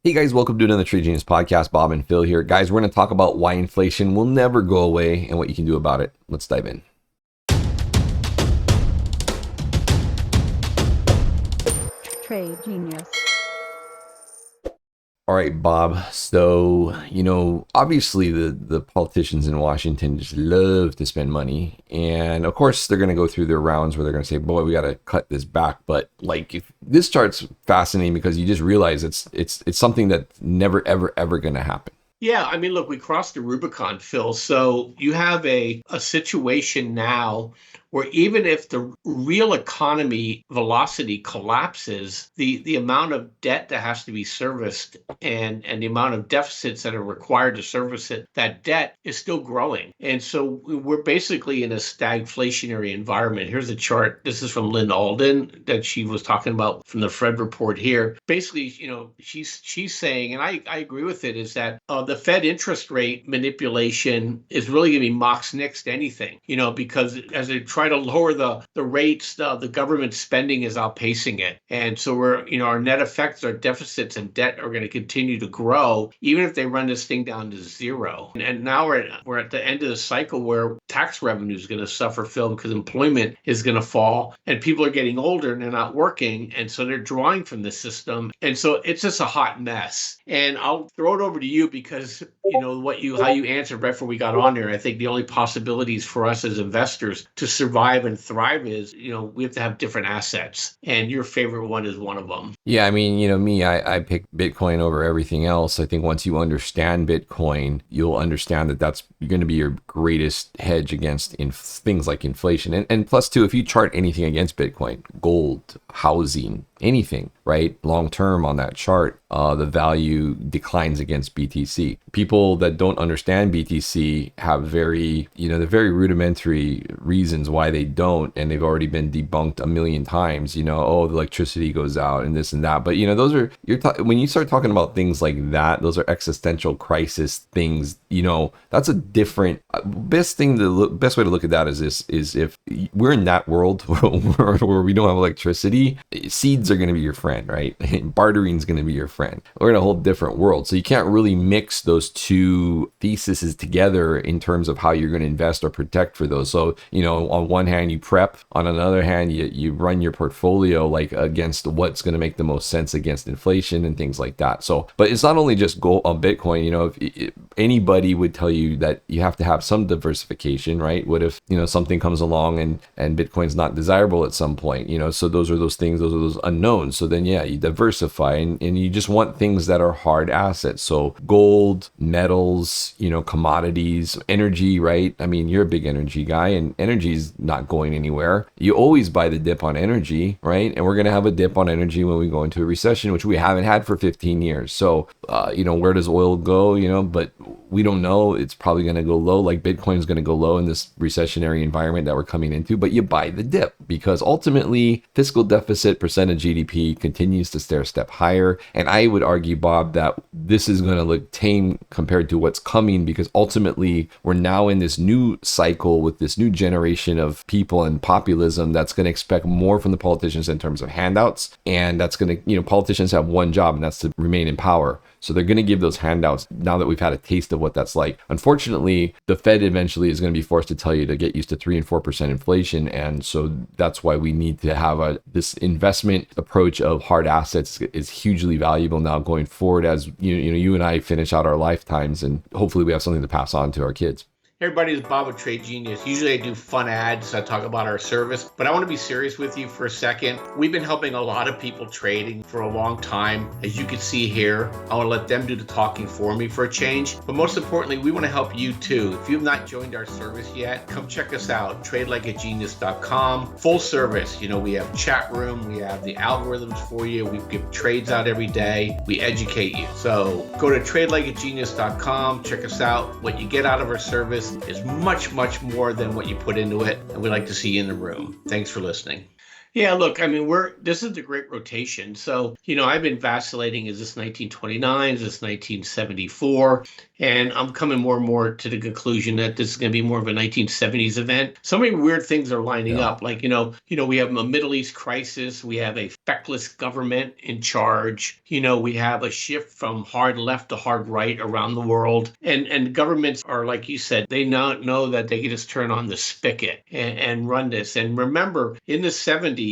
Hey guys, welcome to another Trade Genius podcast. Bob and Phil here. Guys, we're going to talk about why inflation will never go away and what you can do about it. Let's dive in. Trade Genius. All right, Bob. So, obviously the politicians in Washington just love to spend money. And of course, they're going to go through their rounds where they're going to say, boy, we got to cut this back. But if this chart's fascinating because you just realize it's something that's never, ever, ever going to happen. Yeah, I mean, look, we crossed the Rubicon, Phil. So you have a situation now where even if the real economy velocity collapses, the amount of debt that has to be serviced and the amount of deficits that are required to service it, that debt is still growing. And so we're basically in a stagflationary environment. Here's a chart. This is from Lynn Alden that she was talking about from the Fed report here. Basically, she's saying, and I agree with it, is that the Fed interest rate manipulation is really going to be mox nix to anything, because as they try to lower the rates, the government spending is outpacing it. And so our net effects, our deficits and debt are going to continue to grow, even if they run this thing down to zero. And now we're at the end of the cycle where tax revenue is going to suffer, Phil, because employment is going to fall and people are getting older and they're not working. And so they're drawing from the system. And so it's just a hot mess. And I'll throw it over to you because how you answered right before we got on there. I think the only possibilities for us as investors to survive and thrive is, we have to have different assets. And your favorite one is one of them. Yeah, I mean, me, I pick Bitcoin over everything else. I think once you understand Bitcoin, you'll understand that that's going to be your greatest hedge against things like inflation. And plus, too, if you chart anything against Bitcoin, gold, housing, anything, right? Long term on that chart, the value declines against BTC. People that don't understand BTC have the very rudimentary reasons why they don't, and they've already been debunked a million times. The electricity goes out and this and that. But those are when you start talking about things like that, those are existential crisis things. That's a different best way to look at that is if we're in that world where we don't have electricity, seeds are going to be your friend, right? Bartering is going to be your friend. We're in a whole different world. So you can't really mix those two theses together in terms of how you're going to invest or protect for those. So, on one hand, you prep. On another hand, you run your portfolio against what's going to make the most sense against inflation and things like that. So, but it's not only just gold on Bitcoin. If anybody would tell you that you have to have some diversification, right? What if, something comes along and Bitcoin's not desirable at some point, so those are those things, those are those unknowns. So then, you diversify and you just want things that are hard assets. So gold, metals, commodities, energy, right? I mean, you're a big energy guy and energy is not going anywhere. You always buy the dip on energy, right? And we're going to have a dip on energy when we go into a recession, which we haven't had for 15 years. So, where does oil go? But we don't know. It's probably going to go low, like Bitcoin is going to go low in this recessionary environment that we're coming into, but you buy the dip because ultimately fiscal deficit percent of GDP continues to stair step higher. And I would argue, Bob, that this is going to look tame compared to what's coming because ultimately we're now in this new cycle with this new generation of people and populism that's going to expect more from the politicians in terms of handouts. And that's going to, politicians have one job and that's to remain in power. So they're going to give those handouts now that we've had a taste of what that's like. Unfortunately, the Fed eventually is going to be forced to tell you to get used to 3 and 4% inflation. And so that's why we need to have this investment approach of hard assets is hugely valuable now going forward as you and I finish out our lifetimes and hopefully we have something to pass on to our kids. Hey everybody, it's Bob with Trade Genius. Usually I do fun ads. I talk about our service, but I want to be serious with you for a second. We've been helping a lot of people trading for a long time. As you can see here, I want to let them do the talking for me for a change. But most importantly, we want to help you too. If you have not joined our service yet, come check us out, tradelikeagenius.com. Full service. We have chat room. We have the algorithms for you. We give trades out every day. We educate you. So go to tradelikeagenius.com. Check us out. What you get out of our service is much, much more than what you put into it. And we'd like to see you in the room. Thanks for listening. Yeah, look, I mean, this is the great rotation. So, I've been vacillating. Is this 1929? Is this 1974? And I'm coming more and more to the conclusion that this is going to be more of a 1970s event. So many weird things are lining Yeah. up. Like, we have a Middle East crisis. We have a feckless government in charge. We have a shift from hard left to hard right around the world. And governments are, like you said, they now know that they can just turn on the spigot and run this. And remember, in the 70s,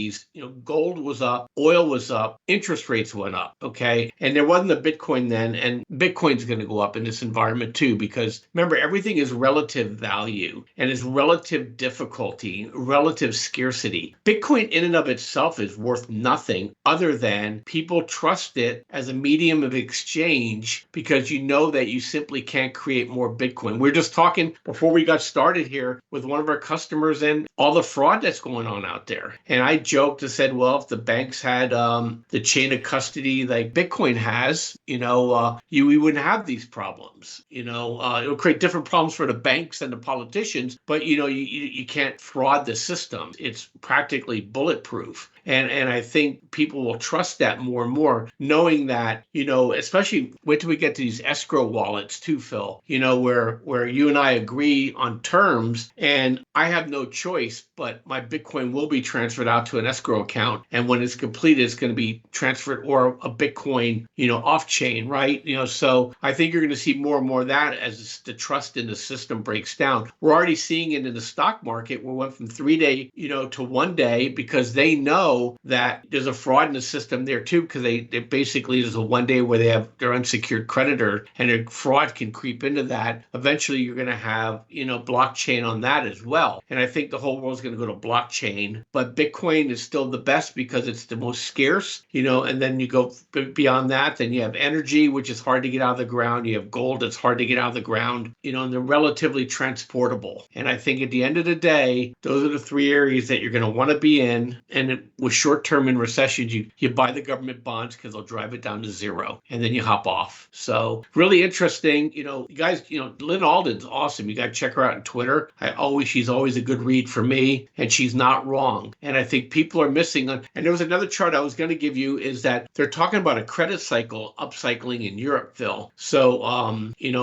gold was up, oil was up, interest rates went up. Okay. And there wasn't a Bitcoin then. And Bitcoin's going to go up in this environment too, because remember, everything is relative value and is relative difficulty, relative scarcity. Bitcoin in and of itself is worth nothing other than people trust it as a medium of exchange because you know that you simply can't create more Bitcoin. We're just talking before we got started here with one of our customers and all the fraud that's going on out there. And I joked and said, well, if the banks had the chain of custody like Bitcoin has, we wouldn't have these problems. It would create different problems for the banks and the politicians, but you can't fraud the system. It's practically bulletproof. And I think people will trust that more and more, knowing that, especially wait till we get to these escrow wallets too, Phil, where you and I agree on terms and I have no choice, but my Bitcoin will be transferred out to an escrow account. And when it's completed, it's going to be transferred or a Bitcoin, off chain, right? So I think you're going to see more and more of that as the trust in the system breaks down. We're already seeing it in the stock market. We went from 3-day, to 1 day because they know that there's a fraud in the system there too, because they basically there's a 1 day where they have their unsecured creditor and a fraud can creep into that. Eventually you're going to have, blockchain on that as well. And I think the whole world's going to go to blockchain, but Bitcoin is still the best because it's the most scarce, and then you go beyond that, then you have energy, which is hard to get out of the ground. You have gold that's hard to get out of the ground, and they're relatively transportable. And I think at the end of the day, those are the three areas that you're going to want to be in. And with short-term in recessions, you buy the government bonds because they'll drive it down to zero, and then you hop off. So really interesting. You guys, Lynn Alden's awesome. You got to check her out on Twitter. She's always a good read for me, and she's not wrong. And I think people are missing on. And there was another chart I was going to give you is that they're talking about a credit cycle upcycling in Europe, Phil. So,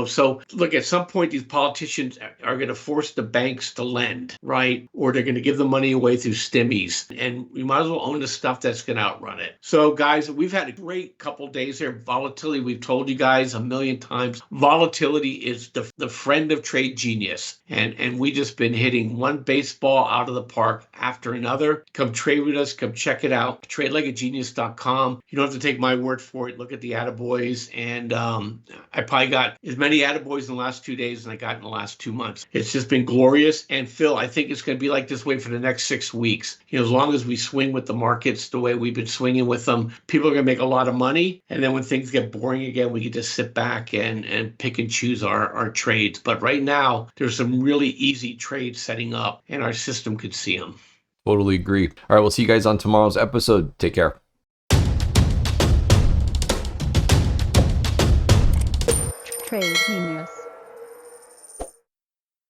so look, at some point these politicians are going to force the banks to lend, right? Or they're going to give the money away through stimmies, and we might as well own the stuff that's going to outrun it. So guys, we've had a great couple days here. Volatility, we've told you guys a million times, volatility is the friend of trade genius. And we just been hitting one baseball out of the park after another. Come trade with us. Come check it out. TradeLikeAGenius.com. You don't have to take my word for it. Look at the attaboys. And I probably got as many attaboys in the last 2 days than I got in the last 2 months. It's just been glorious. And Phil, I think it's going to be like this way for the next 6 weeks. As long as we swing with the markets the way we've been swinging with them, people are going to make a lot of money. And then when things get boring again, we can just sit back and pick and choose our trades. But right now, there's some really easy trades setting up, and our system could see them. Totally agree. All right, we'll see you guys on tomorrow's episode. Take care. Trade Genius.